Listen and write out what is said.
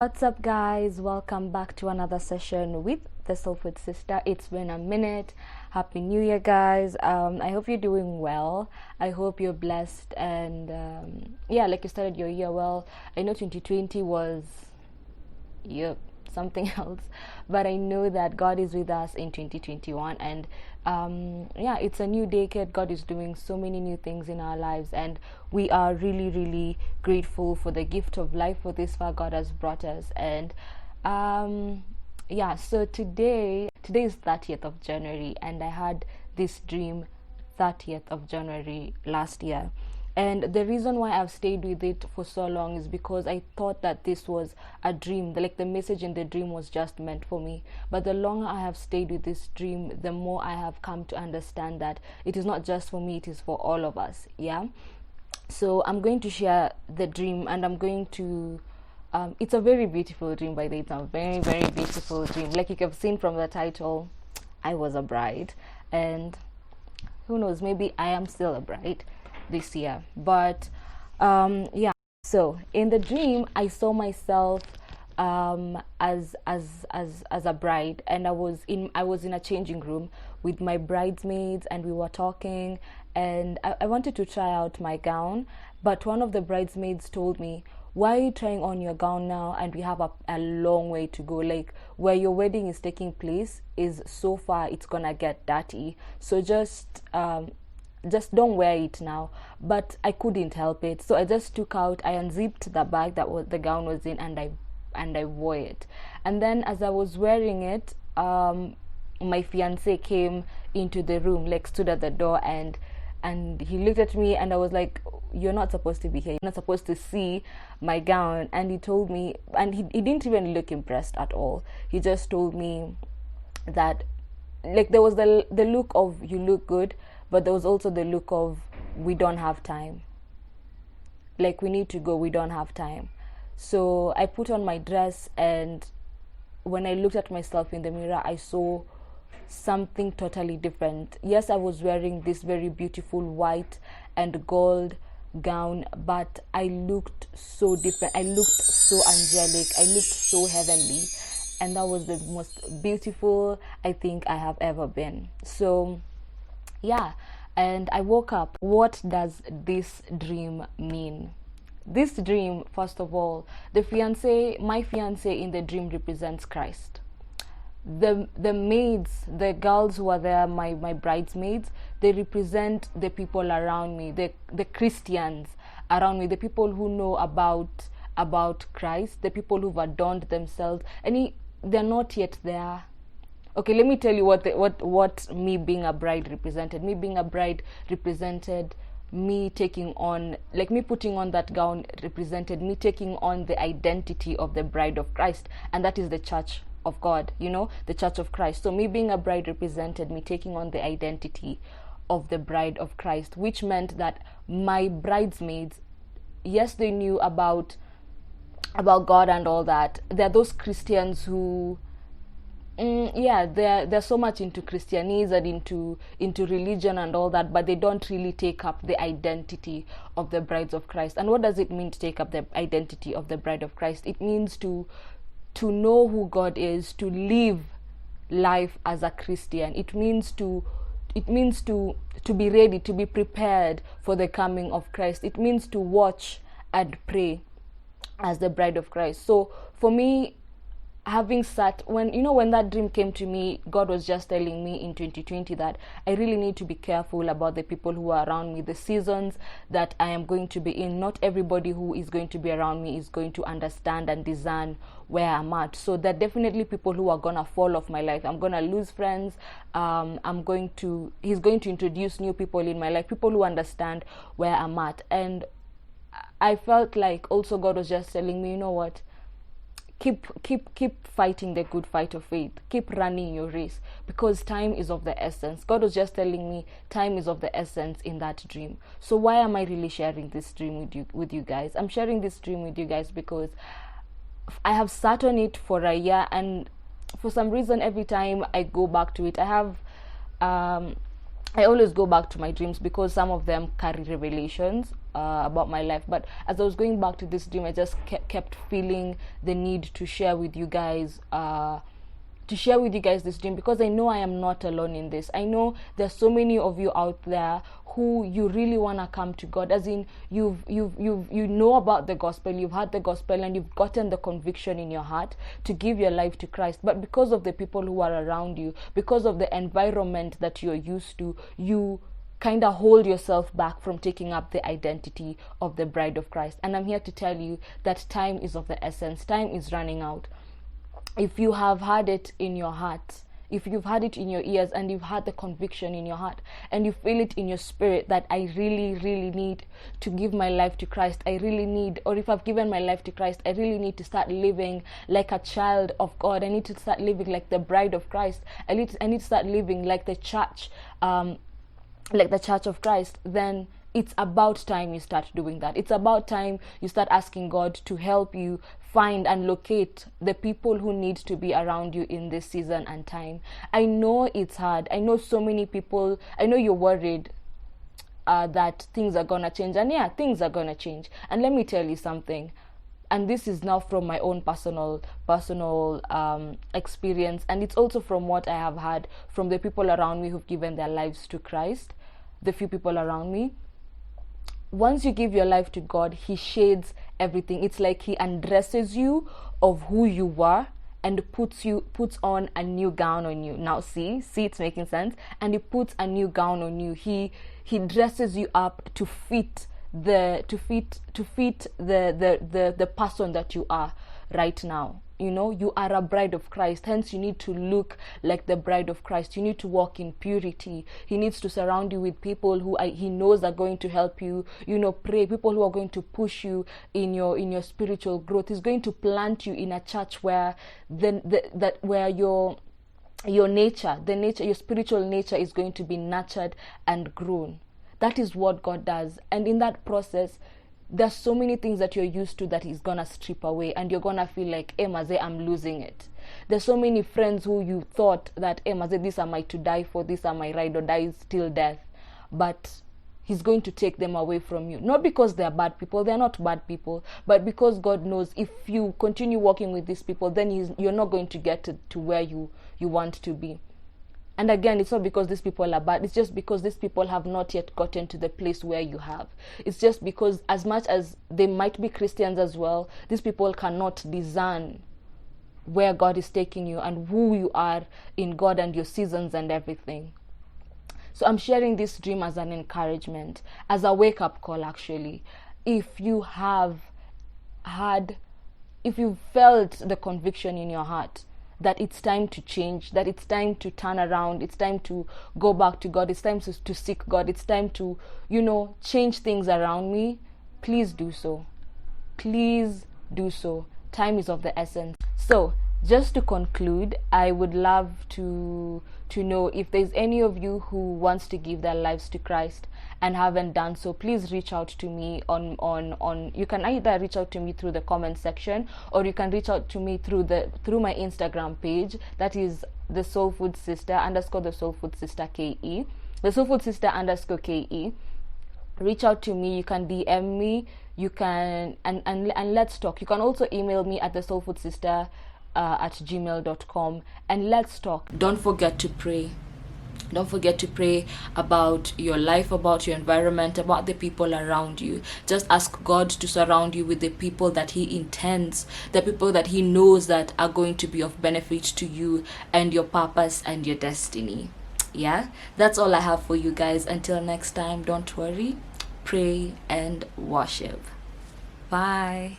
What's up, guys? Welcome back to another session with the Soulfood Sister. It's been a minute. Happy New Year, guys. I hope you're doing well. I hope you're blessed, and yeah, like you started your year well. I know 2020 was, yep, something else, but I know that God is with us in 2021, and yeah, it's a new decade. God is doing so many new things in our lives, and we are really, really grateful for the gift of life for this far God has brought us. And yeah, so today is 30th of January, and I had this dream 30th of January last year. And the reason why I've stayed with it for so long is because I thought that this was a dream. Like the message in the dream was just meant for me. But the longer I have stayed with this dream, the more I have come to understand that it is not just for me, it is for all of us. Yeah. So I'm going to share the dream, and I'm going to it's a very beautiful dream, by the way. It's a very, very beautiful dream. Like you have seen from the title, I was a bride. And who knows, maybe I am still a bride this year. But yeah, so in the dream I saw myself as a bride, and I was in a changing room with my bridesmaids, and we were talking, and I wanted to try out my gown, but one of the bridesmaids told me, why are you trying on your gown now, and we have a long way to go? Like, where your wedding is taking place is so far, it's gonna get dirty, so just don't wear it now. But I couldn't help it, so I just took out, I unzipped the bag that the gown was in, and I wore it. And then as I was wearing it, my fiance came into the room, like stood at the door, and he looked at me, and I was like, you're not supposed to be here, you're not supposed to see my gown. And he told me, and he didn't even look impressed at all. He just told me that, like, there was the look of, you look good, but there was also the look of, we don't have time, like, we need to go, we don't have time. So I put on my dress, and when I looked at myself in the mirror, I saw something totally different. Yes, I was wearing this very beautiful white and gold gown, but I looked so different. I looked so angelic, I looked so heavenly, and that was the most beautiful I think I have ever been. So yeah, and I woke up. What does this dream mean? This dream, first of all, my fiance in the dream represents Christ. The maids, the girls who are there, my bridesmaids, they represent the people around me, the Christians around me, the people who know about Christ, the people who've adorned themselves, and they're not yet there. Okay, let me tell you what me being a bride represented. Me being a bride represented me taking on, like, me putting on that gown represented me taking on the identity of the bride of Christ, and that is the church of God, the church of Christ. So me being a bride represented me taking on the identity of the bride of Christ, which meant that my bridesmaids, yes, they knew about God and all that. They're those Christians who, yeah, they're so much into Christianese and into religion and all that, but they don't really take up the identity of the brides of Christ. And what does it mean to take up the identity of the bride of Christ? It means to know who God is, to live life as a Christian. It means to be ready, to be prepared for the coming of Christ. It means to watch and pray as the bride of Christ. So for me, having sat, when that dream came to me, God was just telling me in 2020 that I really need to be careful about the people who are around me, the seasons that I am going to be in. Not everybody who is going to be around me is going to understand and discern where I'm at. So there are definitely people who are gonna fall off my life. I'm gonna lose friends. He's going to introduce new people in my life, people who understand where I'm at. And I felt like also God was just telling me, you know what, keep fighting the good fight of faith, keep running your race, because time is of the essence. God was just telling me time is of the essence in that dream. So why am I really sharing this dream with you guys? I'm sharing this dream with you guys because I have sat on it for a year, and for some reason every time I go back to it, I always go back to my dreams because some of them carry revelations. about my life. But as I was going back to this dream, I just kept feeling the need to share with you guys this dream, because I know I am not alone in this. I know there's so many of you out there who you really want to come to God, as in you know about the gospel, you've heard the gospel, and you've gotten the conviction in your heart to give your life to Christ, but because of the people who are around you, because of the environment that you're used to, you kind of hold yourself back from taking up the identity of the bride of Christ. And I'm here to tell you that time is of the essence. Time is running out. If you have had it in your heart, if you've had it in your ears, and you've had the conviction in your heart, and you feel it in your spirit that I really, really need to give my life to Christ, I really need, or if I've given my life to Christ, I really need to start living like a child of God. I need to start living like the bride of Christ. I need to start living like the church, of Christ. Then it's about time you start doing that. It's about time you start asking God to help you find and locate the people who need to be around you in this season and time. I know it's hard. I know so many people, I know you're worried that things are gonna change, and yeah, things are gonna change. And let me tell you something, and this is now from my own personal experience, and it's also from what I have heard from the people around me who've given their lives to Christ, the few people around me. Once you give your life to God, He shades everything. It's like He undresses you of who you were and puts on a new gown on you. Now see it's making sense. And He puts a new gown on you. He dresses you up to fit the person that you are right now. You know, you are a bride of Christ, hence you need to look like the bride of Christ. You need to walk in purity. He needs to surround you with people who He knows are going to help you, pray, people who are going to push you in your spiritual growth. He's going to plant you in a church where where your nature, your spiritual nature is going to be nurtured and grown. That is what God does. And in that process, there's so many things that you're used to that He's gonna strip away, and you're gonna feel like, Maze, I'm losing it. There's so many friends who you thought that, Maze, these are my to die for, these are my ride or die till death. But He's going to take them away from you. Not because they're bad people, they're not bad people, but because God knows if you continue walking with these people, then you're not going to get to where you want to be. And again, it's not because these people are bad. It's just because these people have not yet gotten to the place where you have. It's just because as much as they might be Christians as well, these people cannot discern where God is taking you and who you are in God and your seasons and everything. So I'm sharing this dream as an encouragement, as a wake-up call actually. If you felt the conviction in your heart that it's time to change, that it's time to turn around, it's time to go back to God, it's time to seek God, it's time to, change things around me, please do so. Please do so. Time is of the essence. So, just to conclude, I would love to know if there's any of you who wants to give their lives to Christ and haven't done so. Please reach out to me on you can either reach out to me through the comment section, or you can reach out to me through my Instagram page, that is the Soul Food Sister _ the Soul Food Sister KE, the Soul Food Sister _ KE. Reach out to me, you can DM me, you can and let's talk. You can also email me at the Soul Food Sister at gmail.com, and let's talk. Don't forget to pray. Don't forget to pray about your life, about your environment, about the people around you. Just ask God to surround you with the people that He intends, the people that He knows that are going to be of benefit to you and your purpose and your destiny. Yeah, that's all I have for you guys. Until next time, don't worry, pray and worship. Bye.